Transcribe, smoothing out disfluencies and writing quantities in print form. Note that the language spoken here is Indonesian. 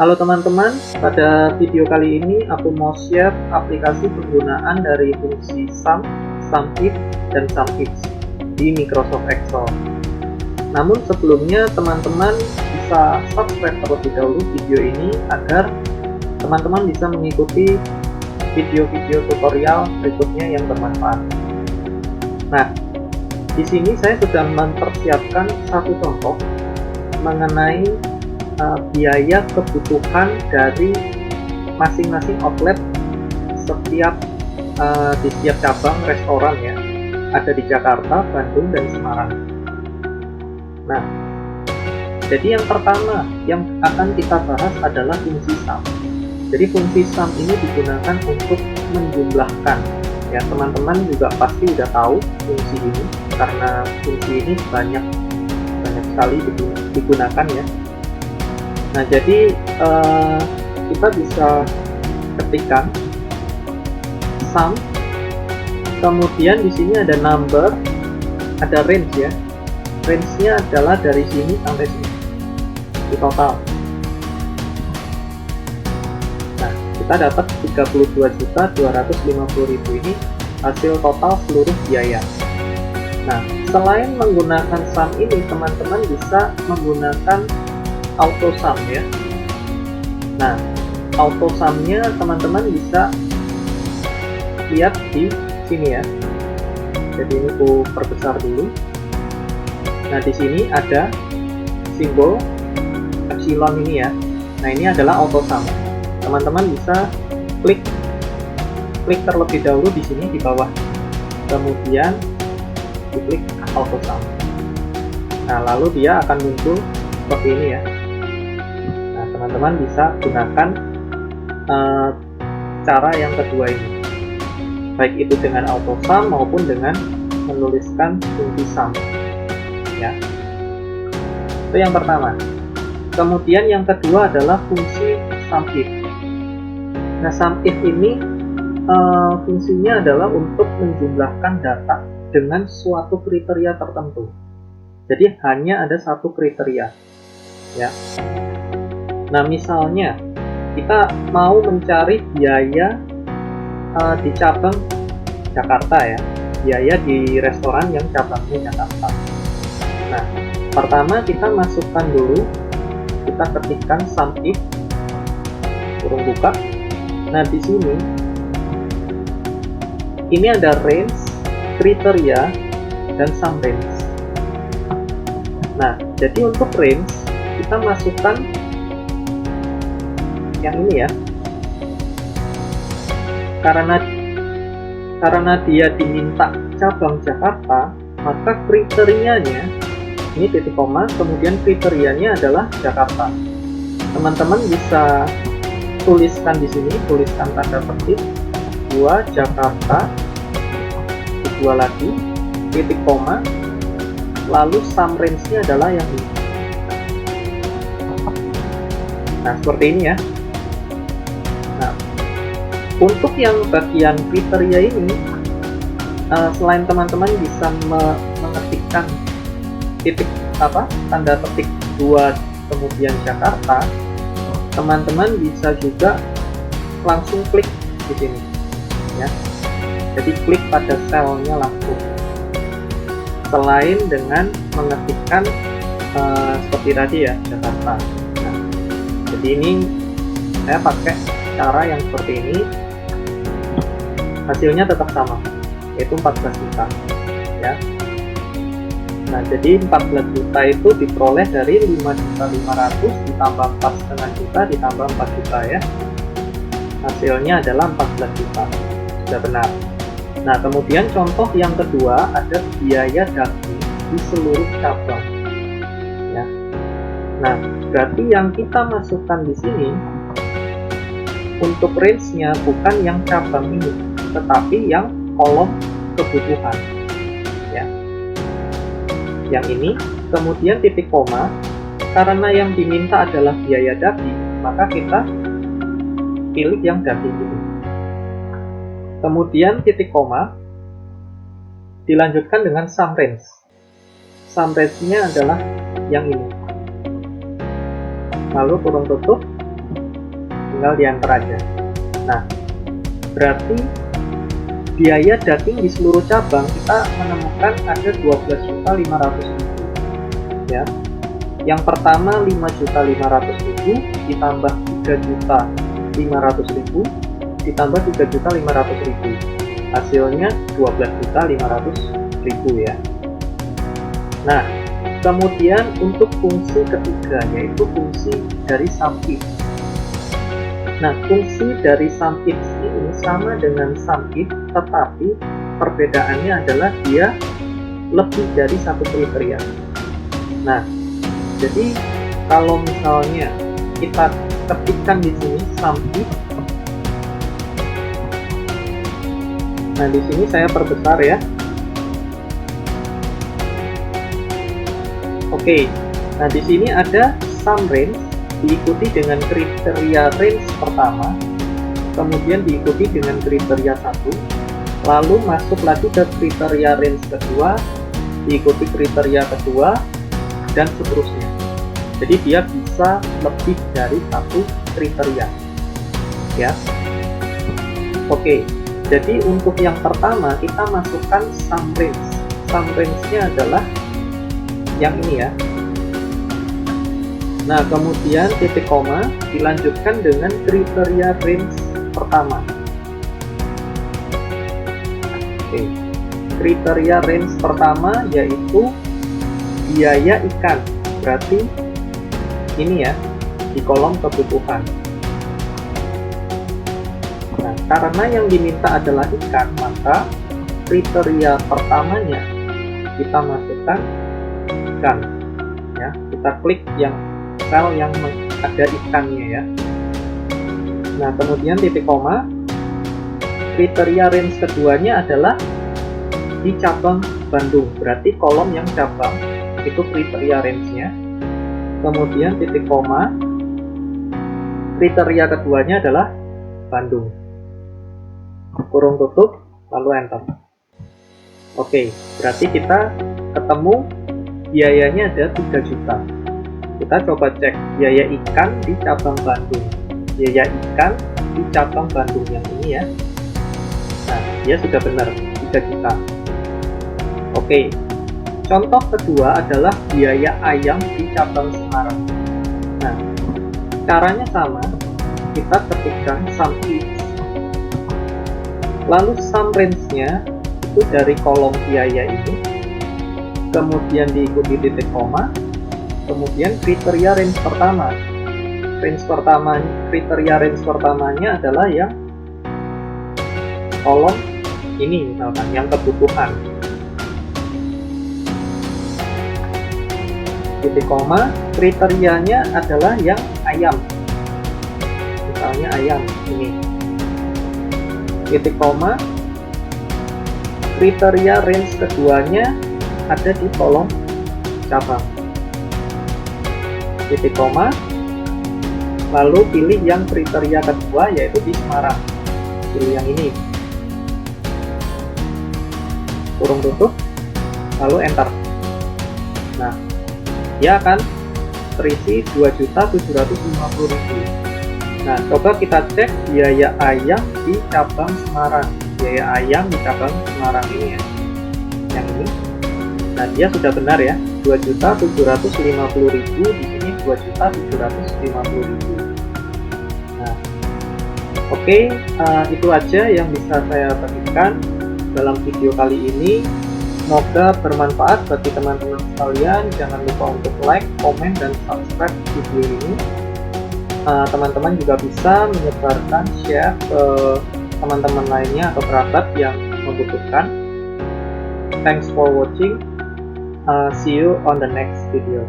Halo teman-teman, pada video kali ini aku mau share aplikasi penggunaan dari fungsi sum, SUMIF, dan SUMIF di Microsoft Excel. Namun sebelumnya teman-teman bisa subscribe terlebih dahulu video ini agar teman-teman bisa mengikuti video-video tutorial berikutnya yang bermanfaat. Nah, di sini saya sudah mempersiapkan satu contoh mengenai biaya kebutuhan dari masing-masing outlet di setiap cabang restoran ya, ada di Jakarta, Bandung, dan Semarang. Nah, jadi yang pertama yang akan kita bahas adalah fungsi sum. Jadi fungsi sum ini digunakan untuk menjumlahkan ya, teman-teman juga pasti sudah tahu fungsi ini karena fungsi ini banyak sekali digunakan ya. Nah, jadi kita bisa ketikkan sum, kemudian di sini ada number, ada range ya. Range-nya adalah dari sini sampai sini di total. Nah, kita dapat 32.250.000 ini hasil total seluruh biaya. Nah, selain menggunakan sum ini, teman-teman bisa menggunakan auto sum ya. Nah, auto sum-nya teman-teman bisa lihat di sini ya. Jadi ini aku perbesar dulu. Nah, di sini ada simbol epsilon ini ya. Nah, ini adalah auto sum. Teman-teman bisa klik terlebih dahulu di sini di bawah. Kemudian diklik auto sum. Nah, lalu dia akan muncul seperti ini ya. Nah, teman-teman bisa gunakan cara yang kedua ini, baik itu dengan auto sum maupun dengan menuliskan fungsi sum ya. Itu yang pertama. Kemudian yang kedua adalah fungsi SUMIF. Nah, SUMIF ini fungsinya adalah untuk menjumlahkan data dengan suatu kriteria tertentu. Jadi hanya ada satu kriteria ya. Nah, misalnya kita mau mencari biaya di cabang Jakarta ya, biaya di restoran yang cabangnya Jakarta. Nah, pertama kita masukkan dulu, kita ketikkan SUMIF kurung buka. Nah, di sini ini ada range, kriteria, dan sum range. Nah, jadi untuk range kita masukkan yang ini ya. Karena dia diminta cabang Jakarta, maka kriterianya ini titik koma, kemudian kriterianya adalah Jakarta. Teman-teman bisa tuliskan di sini, tuliskan tanda petik 2 Jakarta, 2 lagi, titik koma, lalu sum range-nya adalah yang ini. Nah, seperti ini ya. Nah, untuk yang bagian kriteria ini, selain teman-teman bisa mengetikkan tanda petik 2 kemudian Jakarta, teman-teman bisa juga langsung klik di sini ya. Jadi klik pada selnya langsung, selain dengan mengetikkan seperti tadi ya, Jakarta. Nah, jadi ini saya pakai cara yang seperti ini, hasilnya tetap sama, yaitu 14 juta ya. Nah, jadi 14 juta itu diperoleh dari 5.500.000 ditambah 4,5 juta ditambah 4 juta ya. Hasilnya adalah 14 juta. Sudah benar. Nah, kemudian contoh yang kedua ada biaya daging di seluruh cabang ya. Nah, berarti yang kita masukkan di sini untuk range-nya bukan yang cabang ini, tetapi yang kolom kebutuhan ya. Yang ini, kemudian titik koma, karena yang diminta adalah biaya daging, maka kita pilih yang daging ini. Kemudian titik koma, dilanjutkan dengan sum range. Sum range-nya adalah yang ini. Lalu kurung tutup, tinggal di enter aja. Nah, berarti biaya daging di seluruh cabang kita menemukan ada 12.500.000 ya. Yang pertama 5.500.000 ditambah 3.500.000 ditambah 3.500.000, hasilnya 12.500.000 ya. Nah, kemudian untuk fungsi ketiga yaitu fungsi dari sum if. Nah, fungsi dari sum if ini sama dengan sum if, tetapi perbedaannya adalah dia lebih dari satu kriteria. Nah, jadi kalau misalnya kita ketikkan di sini sum if, nah di sini saya perbesar ya. Oke, nah di sini ada sum range diikuti dengan kriteria range pertama, kemudian diikuti dengan kriteria 1, lalu masuk lagi ke kriteria range kedua, diikuti kriteria kedua, dan seterusnya. Jadi dia bisa lebih dari satu kriteria ya. Oke, jadi untuk yang pertama kita masukkan sum range. Sum range-nya adalah yang ini ya. Nah, kemudian titik koma dilanjutkan dengan kriteria range pertama. Oke. Kriteria range pertama yaitu biaya ikan. Berarti ini ya, di kolom kebutuhan. Nah, karena yang diminta adalah ikan, maka kriteria pertamanya kita masukkan ikan. Ya, kita klik yang sel yang ada ikannya ya. Nah, kemudian titik koma, kriteria range keduanya adalah di cabang Bandung, berarti kolom yang cabang itu kriteria range-nya. Kemudian titik koma, kriteria keduanya adalah Bandung, kurung tutup, lalu enter. Oke, berarti kita ketemu biayanya ada 3 juta. Kita coba cek biaya ikan di cabang Bandung. Biaya ikan di cabang Bandung yang ini ya. Nah, dia sudah benar 3 juta. Oke. Contoh kedua adalah biaya ayam di cabang Semarang. Nah, caranya sama. Kita ketikkan sum if. Lalu sum range-nya itu dari kolom biaya ini. Kemudian diikuti titik koma. Kemudian kriteria range pertama. Kriteria range pertamanya adalah yang kolom ini misalkan, yang kebutuhan. Titik koma, kriterianya adalah yang ayam. Misalnya ayam ini. Titik koma, kriteria range keduanya ada di kolom cabang. Titik koma, lalu pilih yang kriteria kedua yaitu di Semarang, pilih yang ini, kurung tutup, lalu enter. Nah, dia akan terisi 2.750.000. Nah, coba kita cek biaya ayam di cabang Semarang, biaya ayam di cabang Semarang ini ya, yang ini. Nah, dia sudah benar ya, 2.750.000, di sini 2.750.000. Nah, oke, itu aja yang bisa saya bagikan dalam video kali ini. Semoga bermanfaat bagi teman-teman sekalian. Jangan lupa untuk like, komen, dan subscribe video ini. Teman-teman juga bisa menyebarkan, share ke teman-teman lainnya atau kerabat yang membutuhkan. Thanks for watching. See you on the next video.